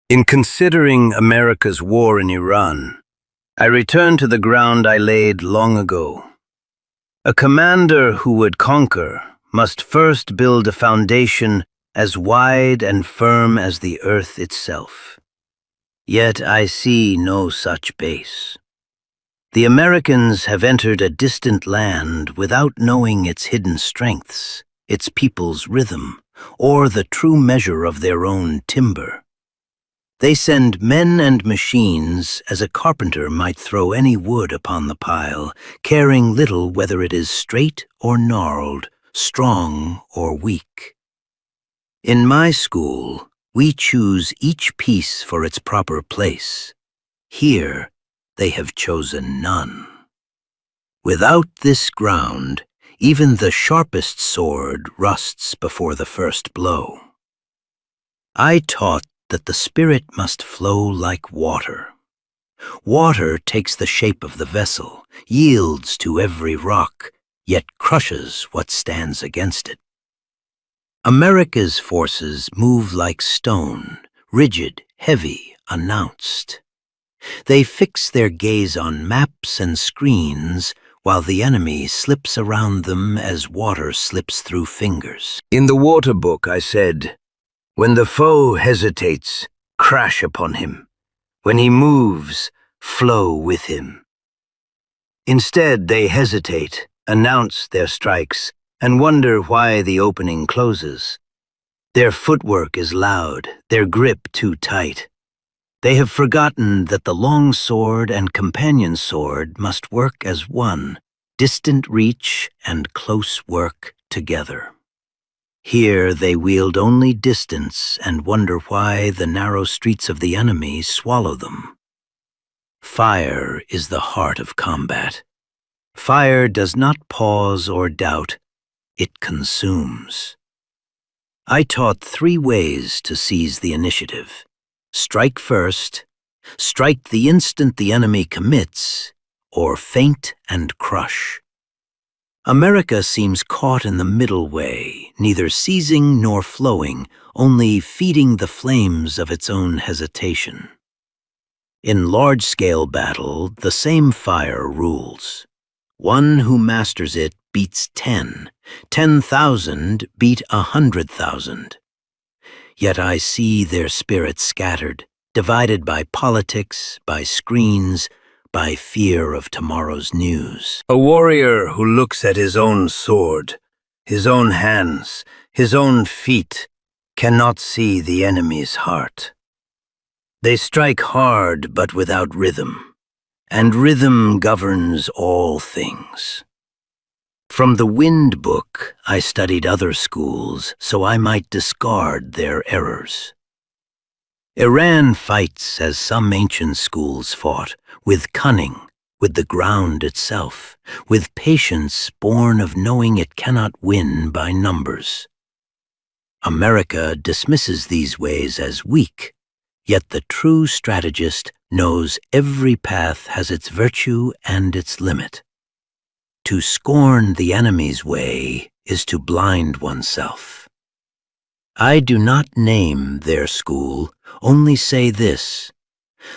In considering America's war in Iran, I return to the ground I laid long ago. A commander who would conquer must first build a foundation as wide and firm as the earth itself. Yet I see no such base. The Americans have entered a distant land without knowing its hidden strengths, its people's rhythm, or the true measure of their own timber. They send men and machines as a carpenter might throw any wood upon the pile, caring little whether it is straight or gnarled, strong or weak. In my school, we choose each piece for its proper place. Here, they have chosen none. Without this ground, even the sharpest sword rusts before the first blow. I taught that the spirit must flow like water. Water takes the shape of the vessel, yields to every rock, yet crushes what stands against it. America's forces move like stone, rigid, heavy, announced. They fix their gaze on maps and screens, while the enemy slips around them as water slips through fingers. In the water book, I said, "When the foe hesitates, crash upon him. When he moves, flow with him." Instead, they hesitate, announce their strikes, and wonder why the opening closes. Their footwork is loud, their grip too tight. They have forgotten that the long sword and companion sword must work as one, distant reach and close work together. Here they wield only distance and wonder why the narrow streets of the enemy swallow them. Fire is the heart of combat. Fire does not pause or doubt, it consumes. I taught 3 ways to seize the initiative. Strike first, strike the instant the enemy commits, or feint and crush. America seems caught in the middle way, neither seizing nor flowing, only feeding the flames of its own hesitation. In large-scale battle, the same fire rules. One who masters it beats 10. 10,000 beat 100,000. Yet I see their spirits scattered, divided by politics, by screens, by fear of tomorrow's news. A warrior who looks at his own sword, his own hands, his own feet, cannot see the enemy's heart. They strike hard but without rhythm, and rhythm governs all things. From the Wind book, I studied other schools so I might discard their errors. Iran fights as some ancient schools fought, with cunning, with the ground itself, with patience born of knowing it cannot win by numbers. America dismisses these ways as weak, yet the true strategist knows every path has its virtue and its limit. To scorn the enemy's way is to blind oneself. I do not name their school, only say this: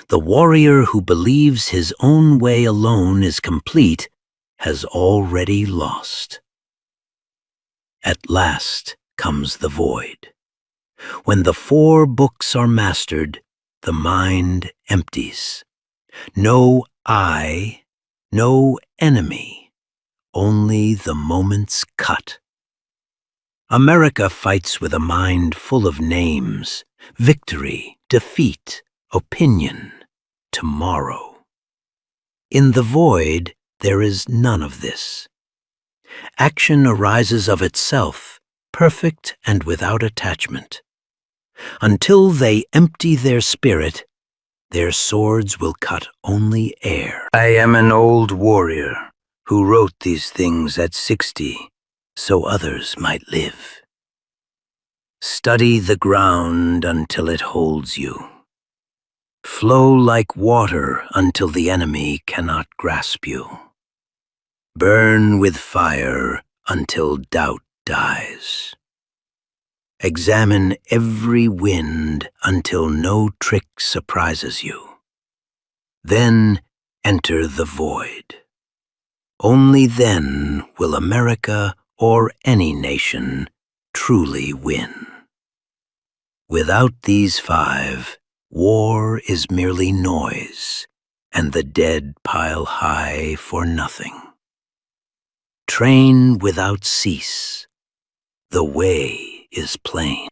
the warrior who believes his own way alone is complete has already lost. At last comes the void. When the 4 books are mastered, the mind empties. No I, no enemy, only the moment's cut. America fights with a mind full of names, victory, defeat, opinion, tomorrow. In the void, there is none of this. Action arises of itself, perfect and without attachment. Until they empty their spirit, their swords will cut only air. I am an old warrior who wrote these things at 60, so others might live. Study the ground until it holds you. Flow like water until the enemy cannot grasp you. Burn with fire until doubt dies. Examine every wind until no trick surprises you. Then enter the void. Only then will America or any nation truly win. Without these 5, war is merely noise, and the dead pile high for nothing. Train without cease. The way is plain.